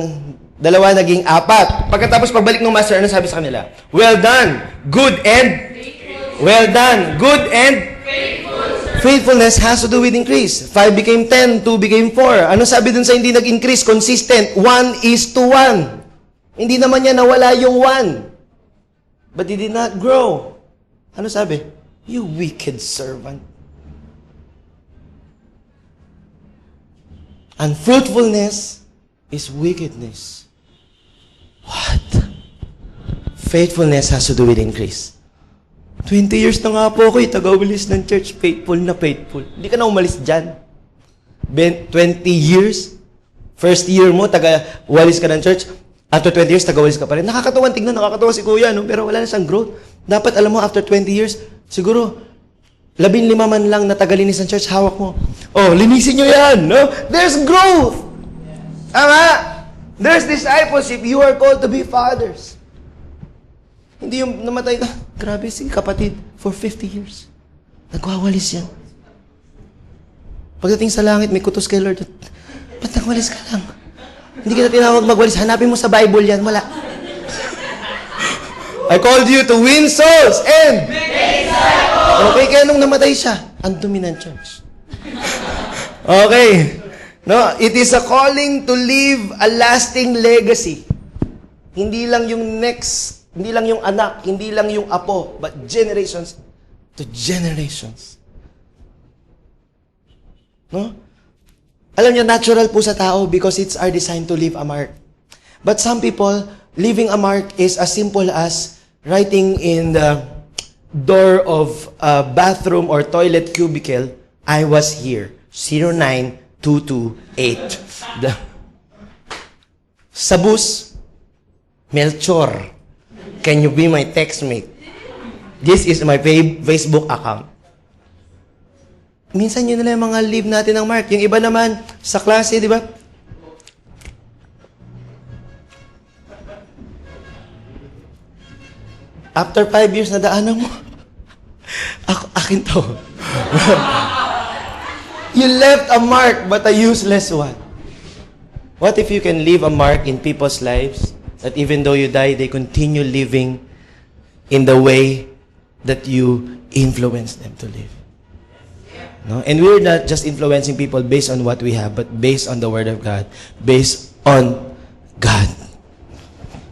2, naging 4. Pagkatapos pagbalik ng master, ano sabi sa kanila? Well done, good and faithful. Well done, good and faithful. Faithfulness has to do with increase. 5 became 10, 2 became 4. Ano sabi dun sa hindi nag-increase? Consistent, 1:1. Hindi naman niya nawala yung 1. But he did not grow. Ano sabi? You wicked servant. Unfruitfulness is wickedness. What? Faithfulness has to do with increase. 20 years na nga po ako, taga-umalis ng church, faithful na faithful. Hindi ka na umalis dyan. 20 years, first year mo, taga-umalis ka ng church, after 20 years, taga-umalis ka pa rin. Nakakatawa tignan, nakakatawa si kuya, no? Pero wala na siyang growth. Dapat, alam mo, after 20 years, siguro, 15 man lang na taga-linis ng church, hawak mo. Oh, linisin nyo yan, no? There's growth! Tama? There's discipleship. You are called to be fathers. Hindi yung namatay ka. Grabe si kapatid for 50 years. Nagwawalis yan. Pagdating sa langit, may kutos kay Lord. Ba't nagwalis ka lang? Hindi kita tinawag magwalis. Hanapin mo sa Bible yan. Wala. I called you to win souls and okay, kaya nung namatay siya, ang dumi ng church. Okay. No, it is a calling to leave a lasting legacy. Hindi lang yung next, hindi lang yung anak, hindi lang yung apo, but generations to generations. No? Alam niyo, natural po sa tao because it's our design to leave a mark. But some people, leaving a mark is as simple as writing in the door of a bathroom or toilet cubicle, I was here, 09228. Sa bus, Melchor, can you be my textmate? This is my Facebook account. Minsan yun nila yung mga leave natin ng mark. Yung iba naman, sa klase, di ba? After 5 years, nadaanan mo. Akin to. You left a mark, but a useless one. What if you can leave a mark in people's lives that even though you die, they continue living in the way that you influence them to live? No? And we're not just influencing people based on what we have, but based on the Word of God. Based on God.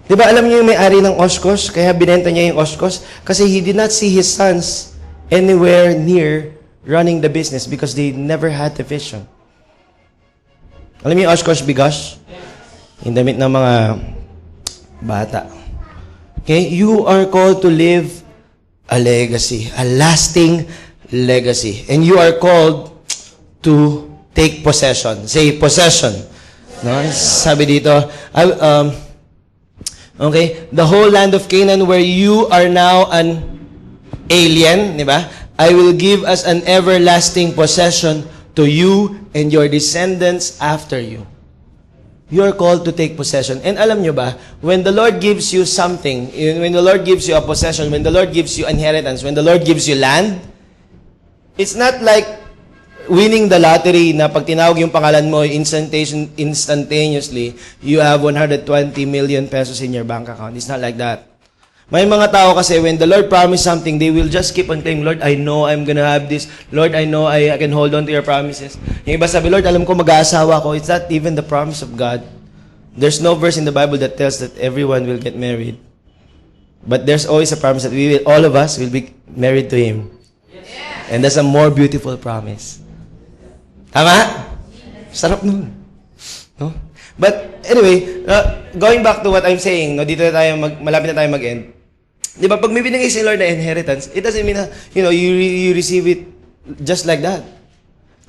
Diba, alam niyo yung may-ari ng Oshkosh? Kaya binenta niya yung Oshkosh? Kasi he did not see his sons anywhere near running the business because they never had the vision. Alam niyo yung Oshkosh Bigosh? Yung damit ng mga bata. Okay? You are called to live a legacy. A lasting legacy. And you are called to take possession. Say, possession. No? Sabi dito, okay, the whole land of Canaan where you are now an alien, di ba? I will give as an everlasting possession to you and your descendants after you. You are called to take possession. And alam nyo ba, when the Lord gives you something, when the Lord gives you a possession, when the Lord gives you inheritance, when the Lord gives you land, it's not like winning the lottery na pag tinawag yung pangalan mo, instantaneously, you have 120 million pesos in your bank account. It's not like that. May mga tao kasi, when the Lord promised something, they will just keep on claiming, Lord, I know I'm gonna have this. Lord, I know I can hold on to your promises. Yung iba sabi, Lord, alam ko mag-aasawa ko. It's not even the promise of God. There's no verse in the Bible that tells that everyone will get married. But there's always a promise that all of us will be married to Him. And that's a more beautiful promise. Tama? Sarap nun. No? But anyway, going back to what I'm saying, no, dito na tayo malapit na tayo mag-end. 'Di ba, pag may binigay si Lord na inheritance, it doesn't mean na, you receive it just like that.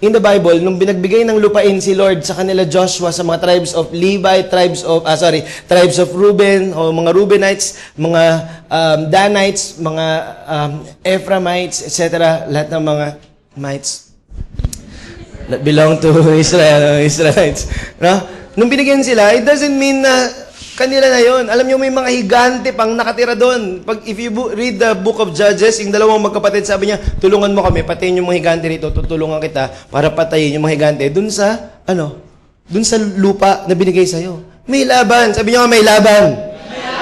In the Bible, nung binagbigay ng lupain si Lord sa kanila Joshua sa mga tribes of Levi, tribes of Reuben, o mga Reubenites, mga Danites, mga Ephraimites, etc., lahat ng mga mites that belong to Israelites. No? Nung binigyan sila, it doesn't mean na kanila na yon. Alam niyo, may mga higante pang nakatira doon. If you read the book of Judges, yung dalawang magkapatid, sabi niya, tulungan mo kami, patayin yung mga higante rito, tutulungan kita para patayin yung mga higante. Doon sa lupa na binigay sa'yo. May laban. Sabi niya, may laban.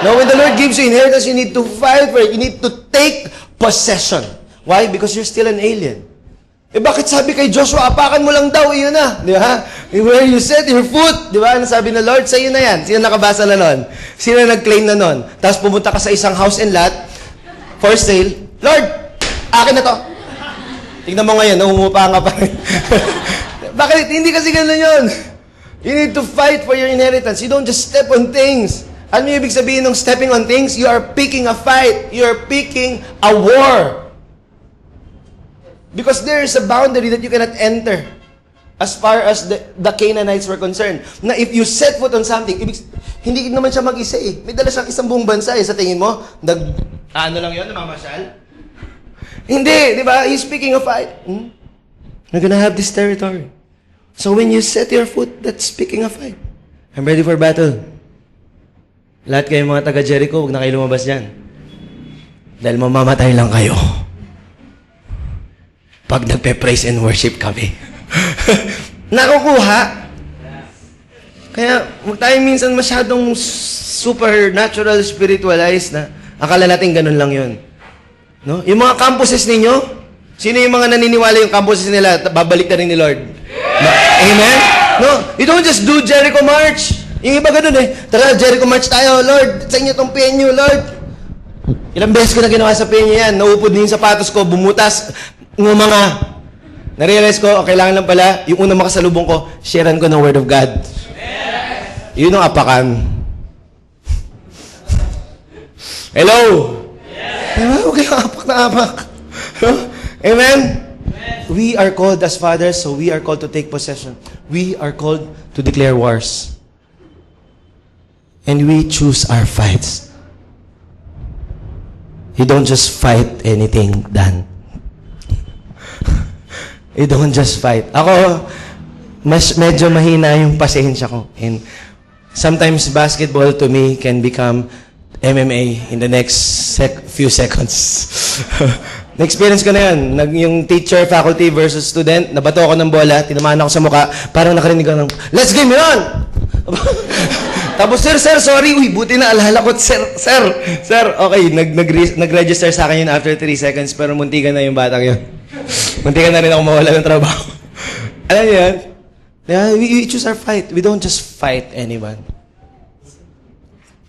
Now, when the Lord gives you inheritance, you need to fight for it. You need to take possession. Why? Because you're still an alien. Bakit sabi kay Joshua, apakan mo lang daw, iyon na. Di ba? Where you set your foot. Di ba? Ano sabi ng Lord? Sa'yo na yan. Sino nakabasa na nun? Sino nag-claim na nun? Tapos pumunta ka sa isang house and lot, for sale. Lord, akin na to. Tignan mo ngayon, namumupa nga pa rin. Bakit? Hindi kasi gano'n yun. You need to fight for your inheritance. You don't just step on things. Ano yung ibig sabihin ng stepping on things? You are picking a fight. You are picking a war. Because there is a boundary that you cannot enter as far as the Canaanites were concerned. Na if you set foot on something, hindi naman siya mag-isa eh. May dala siyang isang buong bansa eh. Sa tingin mo, ano lang yun, namamasyal? Hindi, di ba? He's picking a fight. You're gonna have this territory. So when you set your foot, that's picking a fight. I'm ready for battle. Lahat kayo mga taga Jericho, huwag na kayo lumabas dyan. Dahil mamamatay lang kayo. Pag nagpe-praise and worship kami. Nakukuha. Kaya huwag tayo minsan masyadong supernatural, spiritualized na akala natin ganun lang yun. No? Yung mga campuses ninyo, sino yung mga naniniwala yung campuses nila, babalik na rin ni Lord? Amen? No? You don't just do Jericho March. Yung iba ganun eh. Tara, Jericho March tayo, Lord. Sa inyo tong PNU, Lord. Ilang beses ko na ginawa sa PNU yan. Naupod din yung sapatos ko, bumutas. Ng mga, na-realize ko, kailangan lang pala, yung unang makasalubong ko, sharean ko ng Word of God. Yes. Yun ang apakan. Hello? Yes. Diba? Huwag kayong apak na apak. Amen? Yes. We are called as fathers, so we are called to take possession. We are called to declare wars. And we choose our fights. You don't just fight anything done. You don't just fight. Ako, medyo mahina yung pasensya ko. And sometimes basketball to me can become MMA in the next few seconds. Na-experience ko na yan. Yung teacher, faculty versus student, nabato ako ng bola, tinamaan ako sa mukha, parang nakarinig ako ng, let's game yun! Tapos, sir, sorry. Uy, buti na alala ko, sir. Okay, nag-register sa akin yun after 3 seconds, pero muntikan na yung batang yun. Muntikan na rin ako mawala ng trabaho. Alam niyo yan? Yeah, we choose our fight. We don't just fight anyone.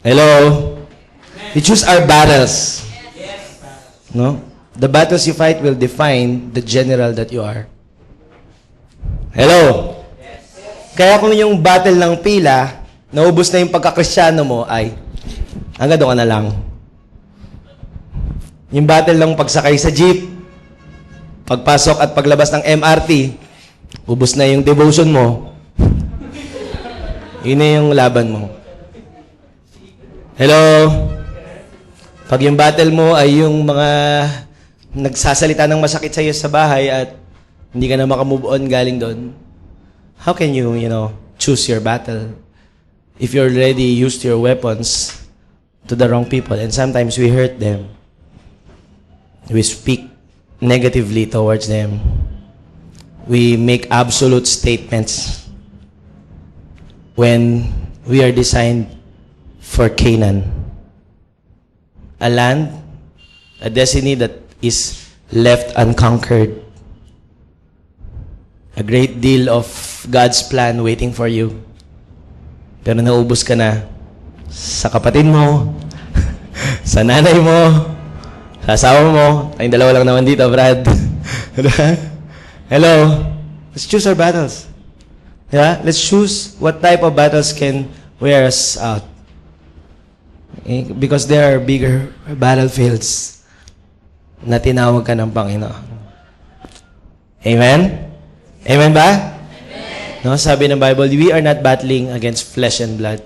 Hello? We choose our battles. No? The battles you fight will define the general that you are. Hello? Kaya kung yung battle ng pila, naubos na yung pagkakristyano mo, ay, hanggang doon ka na lang. Yung battle ng pagsakay sa jeep, pagpasok at paglabas ng MRT, ubos na yung devotion mo. Yun na yung laban mo. Hello? Pag yung battle mo ay yung mga nagsasalita ng masakit sa iyo sa bahay at hindi ka na makamove on galing doon, how can you, choose your battle if you already used your weapons to the wrong people? And sometimes we hurt them. We speak negatively towards them. We make absolute statements when we are designed for Canaan. A land, a destiny that is left unconquered. A great deal of God's plan waiting for you. Pero naubos ka na sa kapatid mo, sa nanay mo, sa asawa mo. Tayong dalawa lang naman dito, Brad. Hello? Let's choose our battles. Yeah? Let's choose what type of battles can wear us out. Because there are bigger battlefields na tinawag ka ng Panginoon. Amen? Amen ba? Amen. No, sabi ng Bible, we are not battling against flesh and blood.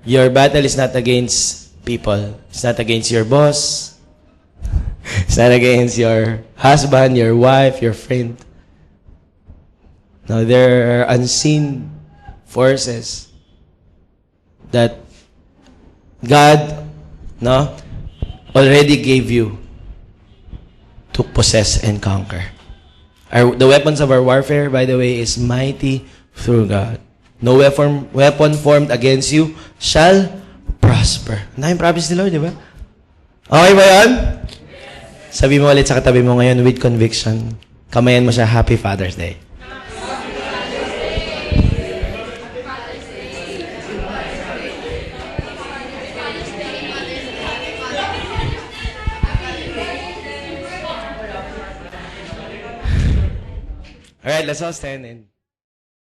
Your battle is not against people. It's not against your boss. It's not against your husband, your wife, your friend. No, there are unseen forces that God, already gave you to possess and conquer. The weapons of our warfare, by the way, is mighty through God. No weapon formed against you shall prosper. Ang promise ni Lord, di ba? Okay ba yan? Sabi mo ulit sa katabi mo ngayon with conviction. Kamayan mo siya, Happy Father's Day. All right, let's all stand in.